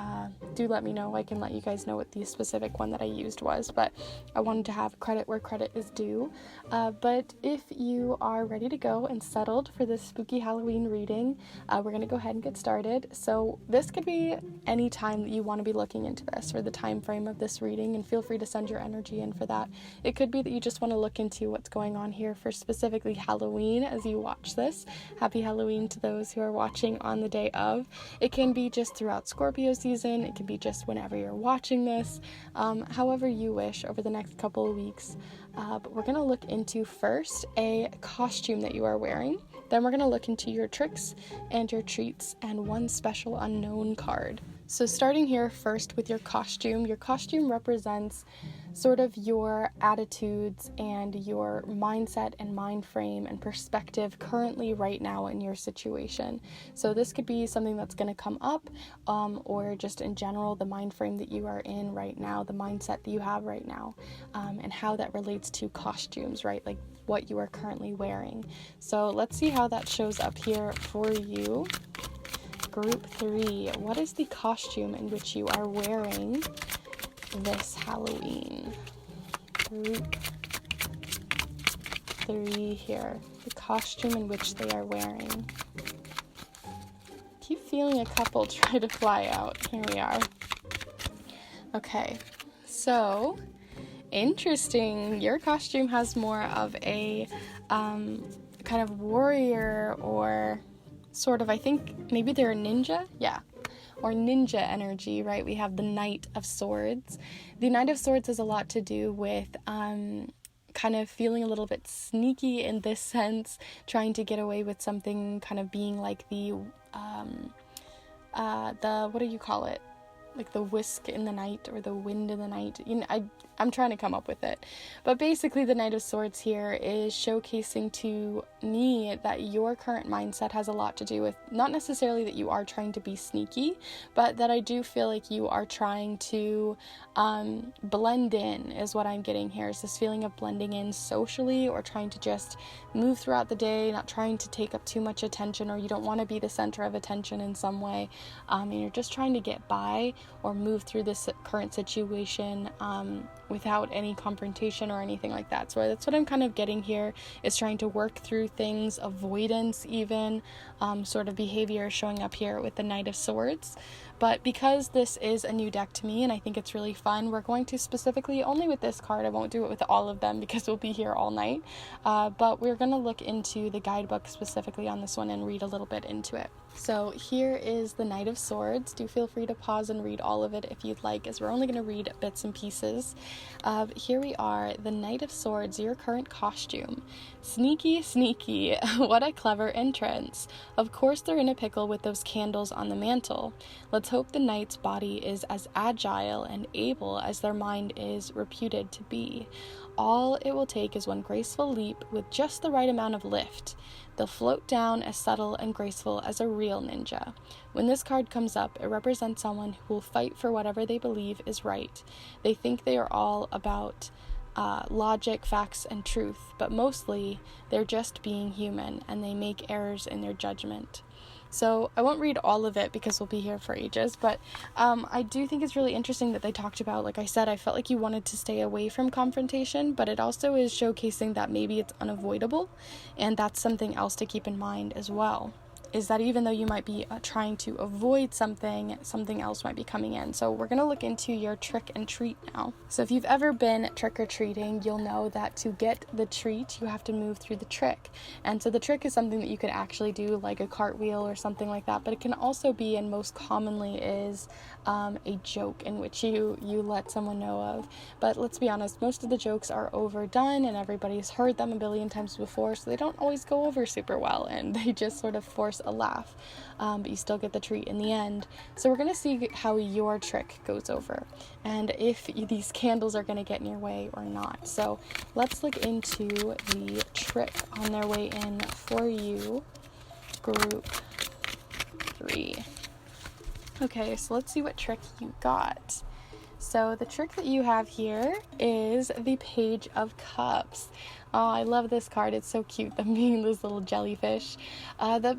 Speaker 1: do let me know. I can let you guys know what the specific one that I used was, but I wanted to have credit where credit is due. But if you are ready to go and settled for this spooky Halloween reading, we're going to go ahead and get started. So this could be any time that you want to be looking into this, or the time frame of this reading, and feel free to send your energy in for that. It could be that you just want to look into what's going on here for specifically Halloween as you watch this. Happy Halloween to those who are watching on the day of. It can be just throughout Scorpio season. It can be just whenever you're watching this, however you wish over the next couple of weeks. But we're going to look into first a costume that you are wearing. Then we're going to look into your tricks and your treats and one special unknown card. So starting here first with your costume represents sort of your attitudes and your mindset and mind frame and perspective currently right now in your situation. So this could be something that's going to come up, or just in general, the mind frame that you are in right now, the mindset that you have right now, and how that relates to costumes, right? Like what you are currently wearing. So let's see how that shows up here for you. Group 3, what is the costume in which you are wearing this Halloween? Group 3 here, the costume in which they are wearing. Keep feeling a couple try to fly out. Here we are. Okay, so interesting. Your costume has more of a kind of warrior, or sort of, I think maybe they're a ninja? Yeah. Or ninja energy, right? We have the Knight of Swords. The Knight of Swords has a lot to do with kind of feeling a little bit sneaky in this sense, trying to get away with something, kind of being like the what do you call it? like the whisk in the night or the wind in the night. I'm trying to come up with it. But basically the Knight of Swords here is showcasing to me that your current mindset has a lot to do with, not necessarily that you are trying to be sneaky, but that I do feel like you are trying to blend in, is what I'm getting here. Is this feeling of blending in socially, or trying to just move throughout the day, not trying to take up too much attention, or you don't want to be the center of attention in some way, and you're just trying to get by or move through this current situation without any confrontation or anything like that. So that's what I'm kind of getting here, is trying to work through things, avoidance even, sort of behavior showing up here with the Knight of Swords. But because this is a new deck to me and I think it's really fun, we're going to specifically, only with this card, I won't do it with all of them because we'll be here all night, but we're going to look into the guidebook specifically on this one and read a little bit into it. So here is the Knight of Swords. Do feel free to pause and read all of it if you'd like, as we're only going to read bits and pieces. Here we are, the Knight of Swords, your current costume. Sneaky, sneaky, what a clever entrance. Of course they're in a pickle with those candles on the mantle. Let's hope the knight's body is as agile and able as their mind is reputed to be. All it will take is one graceful leap with just the right amount of lift. They'll float down as subtle and graceful as a real ninja. When this card comes up, it represents someone who will fight for whatever they believe is right. They think they are all about logic, facts, and truth, but mostly they're just being human and they make errors in their judgment. So I won't read all of it because we'll be here for ages, but I do think it's really interesting that they talked about, like I said, I felt like you wanted to stay away from confrontation, but it also is showcasing that maybe it's unavoidable, and that's something else to keep in mind as well. Is that even though you might be trying to avoid something, something else might be coming in. So we're going to look into your trick and treat now. So if you've ever been trick-or-treating, you'll know that to get the treat, you have to move through the trick. And so the trick is something that you could actually do, like a cartwheel or something like that, but it can also be, and most commonly is, a joke in which you let someone know of. But let's be honest, most of the jokes are overdone and everybody's heard them a billion times before, so they don't always go over super well, and they just sort of force a laugh, but you still get the treat in the end. So we're going to see how your trick goes over and if these candles are going to get in your way or not. So let's look into the trick on their way in for you, group 3. Okay, so let's see what trick you got. So the trick that you have here is the Page of Cups. Oh, I love this card. It's so cute, them being this little jellyfish. The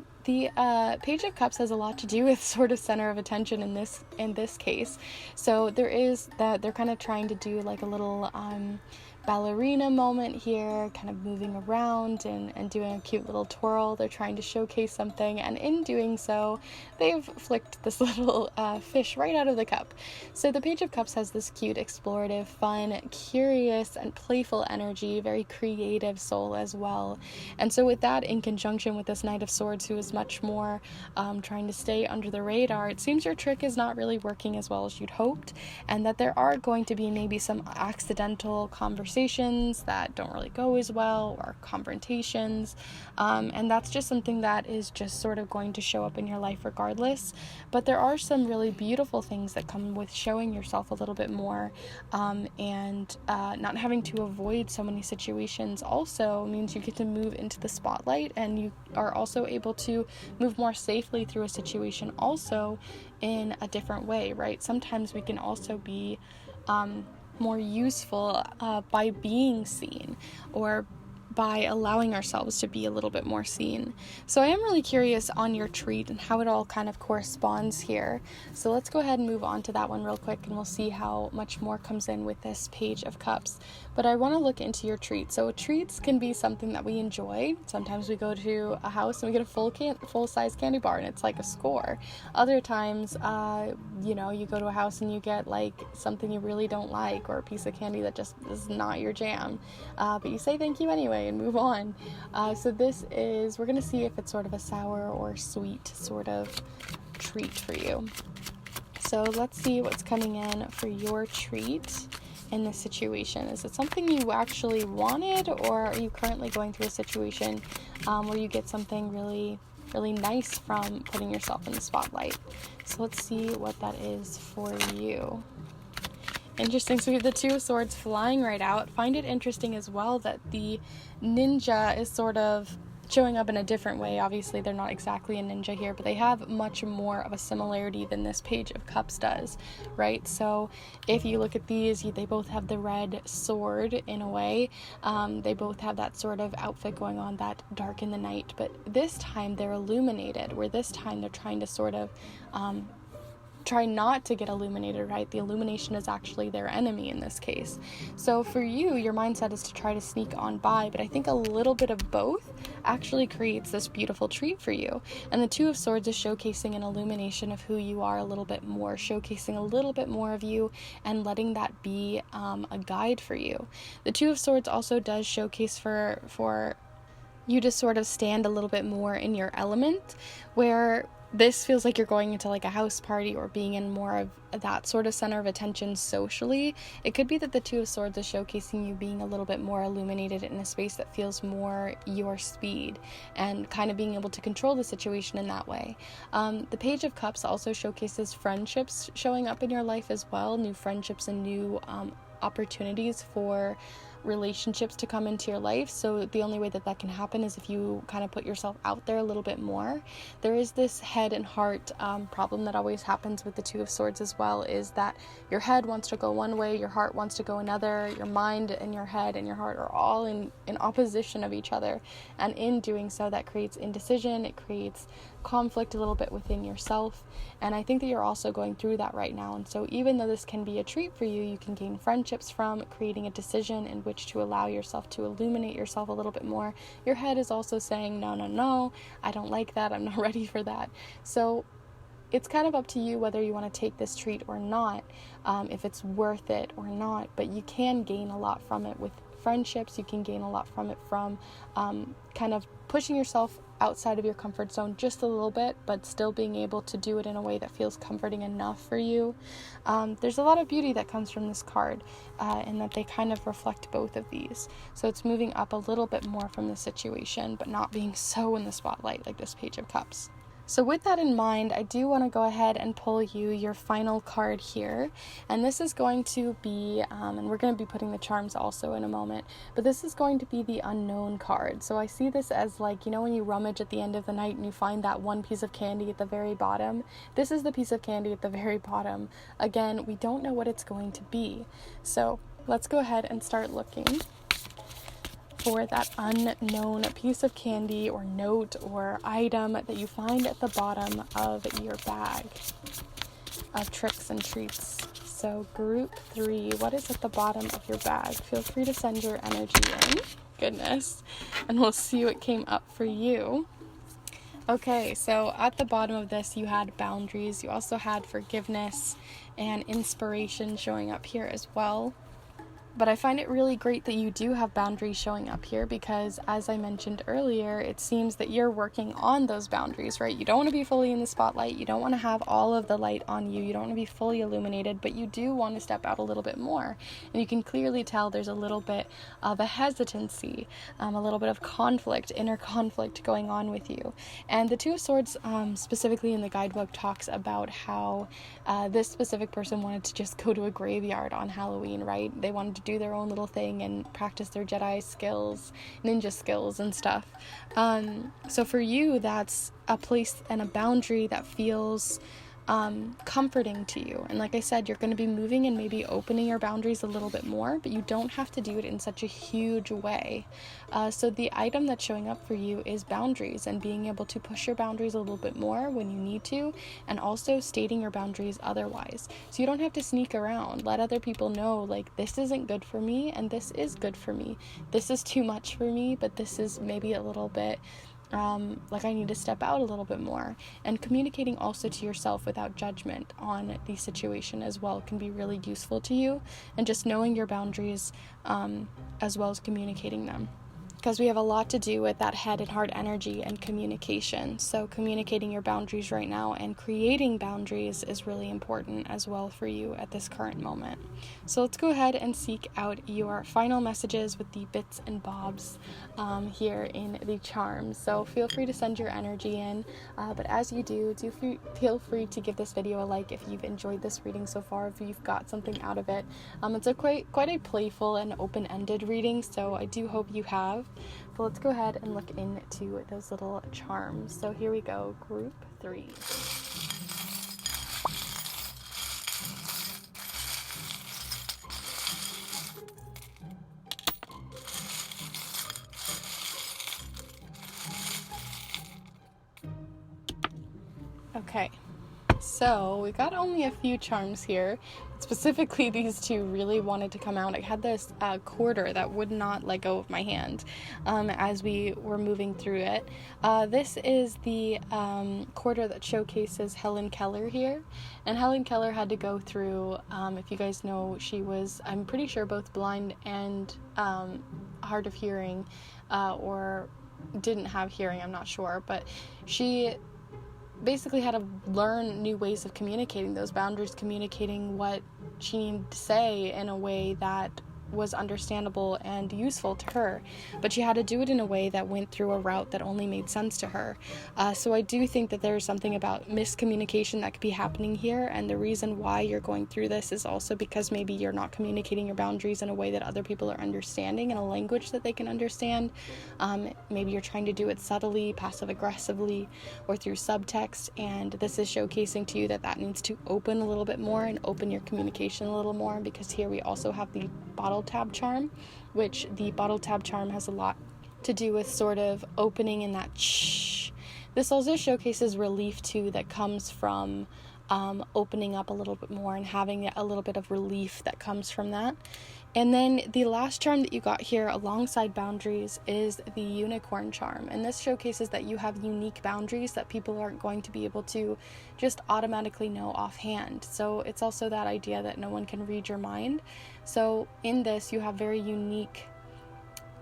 Speaker 1: Page of Cups has a lot to do with sort of center of attention in this case. So there is that they're kind of trying to do like a little ballerina moment here, kind of moving around and doing a cute little twirl. They're trying to showcase something, and in doing so, they've flicked this little fish right out of the cup. So the Page of Cups has this cute, explorative, fun, curious, and playful energy, very creative soul as well. And so with that, in conjunction with this Knight of Swords, who is much more trying to stay under the radar, it seems your trick is not really working as well as you'd hoped, and that there are going to be maybe some accidental conversations that don't really go as well, or confrontations, and that's just something that is just sort of going to show up in your life regardless. But there are some really beautiful things that come with showing yourself a little bit more, and not having to avoid so many situations also means you get to move into the spotlight, and you are also able to move more safely through a situation also in a different way, right? Sometimes we can also be more useful by being seen, or by allowing ourselves to be a little bit more seen. So I am really curious on your treat and how it all kind of corresponds here. So let's go ahead and move on to that one real quick, and we'll see how much more comes in with this Page of Cups. But I want to look into your treat. So treats can be something that we enjoy. Sometimes we go to a house and we get a full-size candy bar and it's like a score. Other times, you go to a house and you get like something you really don't like, or a piece of candy that just is not your jam. But you say thank you anyway and move on. So we're going to see if it's sort of a sour or sweet sort of treat for you. So let's see what's coming in for your treat in this situation. Is it something you actually wanted, or are you currently going through a situation where you get something really, really nice from putting yourself in the spotlight? So let's see what that is for you. Interesting. So we have the Two of Swords flying right out. Find it interesting as well that the ninja is sort of showing up in a different way. Obviously, they're not exactly a ninja here, but they have much more of a similarity than this Page of Cups does, right? So if you look at these, they both have the red sword in a way. They both have that sort of outfit going on, that dark in the night, but this time they're illuminated, where this time they're trying to sort of try not to get illuminated, right? The illumination is actually their enemy in this case. So for you, your mindset is to try to sneak on by, but I think a little bit of both actually creates this beautiful treat for you. And the Two of Swords is showcasing an illumination of who you are a little bit more, showcasing a little bit more of you and letting that be a guide for you. The Two of Swords also does showcase for you to sort of stand a little bit more in your element, where this feels like you're going into like a house party or being in more of that sort of center of attention socially. It could be that the Two of Swords is showcasing you being a little bit more illuminated in a space that feels more your speed and kind of being able to control the situation in that way. The Page of Cups also showcases friendships showing up in your life as well, new friendships and new opportunities for relationships to come into your life. So the only way that that can happen is if you kind of put yourself out there a little bit more. There is this head and heart problem that always happens with the Two of Swords as well, is that your head wants to go one way, your heart wants to go another, your mind and your head and your heart are all in opposition of each other, and in doing so that creates indecision, it creates conflict a little bit within yourself. And I think that you're also going through that right now. And so even though this can be a treat for you, you can gain friendships from creating a decision in which to allow yourself to illuminate yourself a little bit more. Your head is also saying, no, I don't like that, I'm not ready for that. So it's kind of up to you whether you want to take this treat or not, if it's worth it or not, but you can gain a lot from it with friendships. You can gain a lot from it from kind of pushing yourself outside of your comfort zone just a little bit, but still being able to do it in a way that feels comforting enough for you. There's a lot of beauty that comes from this card, and that they kind of reflect both of these. So it's moving up a little bit more from the situation, but not being so in the spotlight like this Page of Cups. So with that in mind, I do want to go ahead and pull you your final card here. And this is going to be, and we're going to be putting the charms also in a moment, but this is going to be the unknown card. So I see this as like, you know, when you rummage at the end of the night and you find that one piece of candy at the very bottom, this is the piece of candy at the very bottom. Again, we don't know what it's going to be. So let's go ahead and start looking for that unknown piece of candy or note or item that you find at the bottom of your bag of tricks and treats. So group 3, what is at the bottom of your bag? Feel free to send your energy in. Goodness. And we'll see what came up for you. Okay, so at the bottom of this, you had boundaries. You also had forgiveness and inspiration showing up here as well. But I find it really great that you do have boundaries showing up here because, as I mentioned earlier, it seems that you're working on those boundaries, right? You don't want to be fully in the spotlight. You don't want to have all of the light on you. You don't want to be fully illuminated, but you do want to step out a little bit more. And you can clearly tell there's a little bit of a hesitancy, a little bit of conflict, inner conflict going on with you. And the Two of Swords, specifically in the guidebook, talks about how this specific person wanted to just go to a graveyard on Halloween, right? They wanted to do their own little thing and practice their Jedi skills, ninja skills and stuff. So for you, that's a place and a boundary that feels comforting to you. And like I said, you're going to be moving and maybe opening your boundaries a little bit more, but you don't have to do it in such a huge way. So the item that's showing up for you is boundaries and being able to push your boundaries a little bit more when you need to, and also stating your boundaries otherwise. So you don't have to sneak around. Let other people know, like, this isn't good for me and this is good for me. This is too much for me, but this is maybe a little bit like I need to step out a little bit more. And communicating also to yourself without judgment on the situation as well can be really useful to you, and just knowing your boundaries as well as communicating them. because we have a lot to do with that head and heart energy and communication. So communicating your boundaries right now and creating boundaries is really important as well for you at this current moment. So let's go ahead and seek out your final messages with the bits and bobs here in the charms. So feel free to send your energy in, but as you do feel free to give this video a like if you've enjoyed this reading so far, if you've got something out of it. It's a quite a playful and open-ended reading, so I do hope you have. But let's go ahead and look into those little charms. So here we go, group 3. Okay, so we got only a few charms here. Specifically, these two really wanted to come out. I had this quarter that would not let go of my hand as we were moving through it. This is the quarter that showcases Helen Keller here. And Helen Keller had to go through, if you guys know, she was, I'm pretty sure, both blind and hard of hearing, or didn't have hearing, I'm not sure. But she basically had to learn new ways of communicating those boundaries, communicating what she needed to say in a way that was understandable and useful to her, but she had to do it in a way that went through a route that only made sense to her. So I do think that there's something about miscommunication that could be happening here, and the reason why you're going through this is also because maybe you're not communicating your boundaries in a way that other people are understanding, in a language that they can understand. Maybe you're trying to do it subtly, passive-aggressively, or through subtext, and this is showcasing to you that needs to open a little bit more and open your communication a little more, because here we also have the bottle tab charm, which the bottle tab charm has a lot to do with sort of opening in that shh. This also showcases relief too, that comes from opening up a little bit more and having a little bit of relief that comes from that. And then the last charm that you got here alongside boundaries is the unicorn charm. And this showcases that you have unique boundaries that people aren't going to be able to just automatically know offhand. So it's also that idea that no one can read your mind. So in this, you have very unique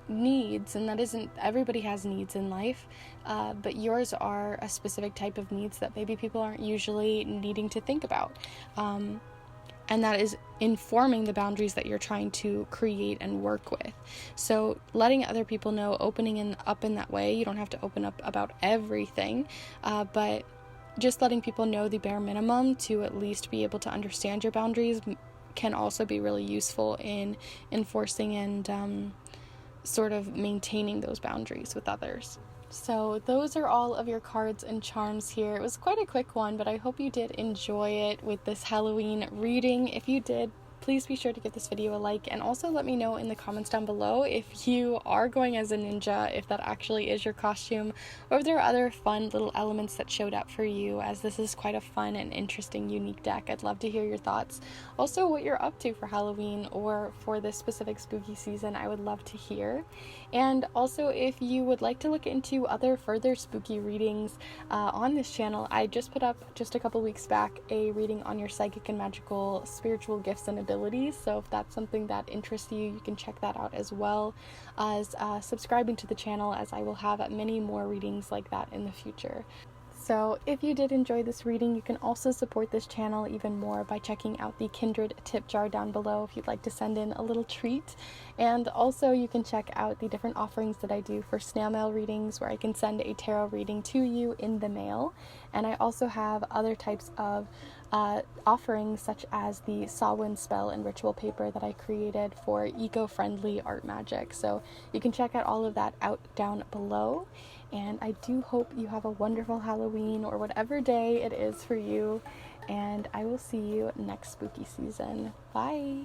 Speaker 1: needs, and that isn't, everybody has needs in life, but yours are a specific type of needs that maybe people aren't usually needing to think about. And that is informing the boundaries that you're trying to create and work with. So letting other people know, opening up in that way. You don't have to open up about everything, but just letting people know the bare minimum to at least be able to understand your boundaries can also be really useful in enforcing and sort of maintaining those boundaries with others. So those are all of your cards and charms here. It was quite a quick one, but I hope you did enjoy it with this Halloween reading. If you did, please be sure to give this video a like, and also let me know in the comments down below if you are going as a ninja, if that actually is your costume, or if there are other fun little elements that showed up for you, as this is quite a fun and interesting, unique deck. I'd love to hear your thoughts. Also, what you're up to for Halloween or for this specific spooky season, I would love to hear. And also, if you would like to look into other further spooky readings on this channel, I just put up, just a couple weeks back, a reading on your psychic and magical spiritual gifts and abilities. So if that's something that interests you, you can check that out, as well as subscribing to the channel, as I will have many more readings like that in the future. So if you did enjoy this reading, you can also support this channel even more by checking out the Kindred tip jar down below if you'd like to send in a little treat. And also you can check out the different offerings that I do for snail mail readings, where I can send a tarot reading to you in the mail. And I also have other types of offerings, such as the Samhain spell and ritual paper that I created for eco-friendly art magic. So you can check out all of that out down below. And I do hope you have a wonderful Halloween, or whatever day it is for you. And I will see you next spooky season. Bye!